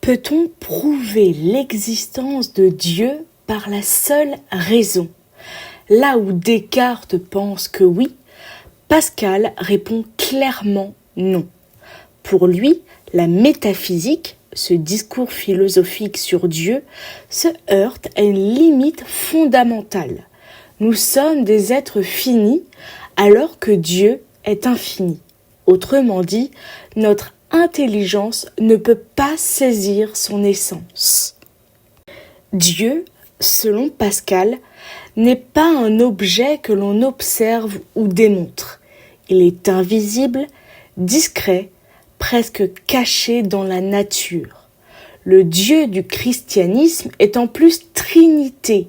Peut-on prouver l'existence de Dieu par la seule raison? Là où Descartes pense que oui, Pascal répond clairement non. Pour lui, la métaphysique, ce discours philosophique sur Dieu, se heurte à une limite fondamentale. Nous sommes des êtres finis alors que Dieu est infini. Autrement dit, notre intelligence ne peut pas saisir son essence. Dieu, selon Pascal, n'est pas un objet que l'on observe ou démontre. Il est invisible, discret, presque caché dans la nature. Le Dieu du christianisme est en plus Trinité,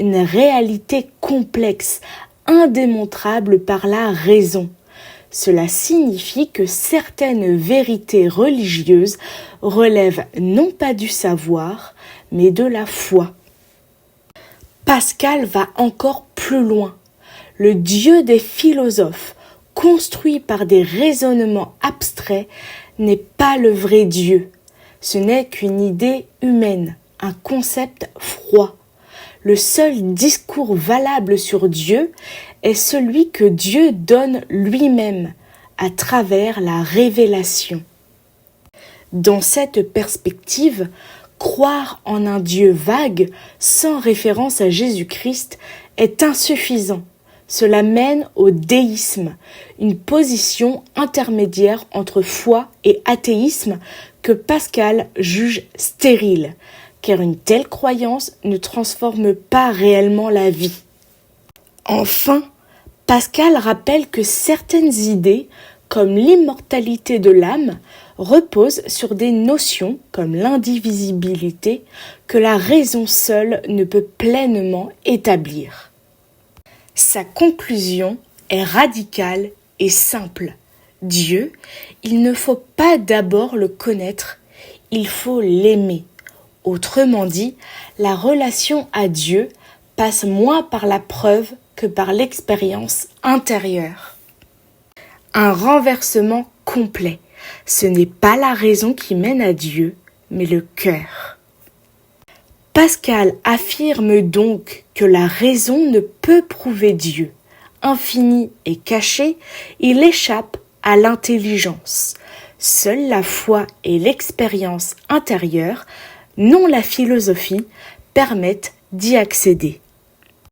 une réalité complexe, indémontrable par la raison. Cela signifie que certaines vérités religieuses relèvent non pas du savoir, mais de la foi. Pascal va encore plus loin. Le Dieu des philosophes, construit par des raisonnements abstraits, n'est pas le vrai Dieu. Ce n'est qu'une idée humaine, un concept froid. Le seul discours valable sur Dieu est celui que Dieu donne lui-même à travers la révélation. Dans cette perspective, croire en un Dieu vague, sans référence à Jésus-Christ, est insuffisant. Cela mène au déisme, une position intermédiaire entre foi et athéisme que Pascal juge stérile, car une telle croyance ne transforme pas réellement la vie. Enfin, Pascal rappelle que certaines idées, comme l'immortalité de l'âme, reposent sur des notions comme l'indivisibilité que la raison seule ne peut pleinement établir. Sa conclusion est radicale et simple. Dieu, il ne faut pas d'abord le connaître, il faut l'aimer. Autrement dit, la relation à Dieu passe moins par la preuve que par l'expérience intérieure. Un renversement complet. Ce n'est pas la raison qui mène à Dieu, mais le cœur. Pascal affirme donc que la raison ne peut prouver Dieu. Infini et caché, il échappe à l'intelligence. Seule la foi et l'expérience intérieure, non la philosophie, permettent d'y accéder.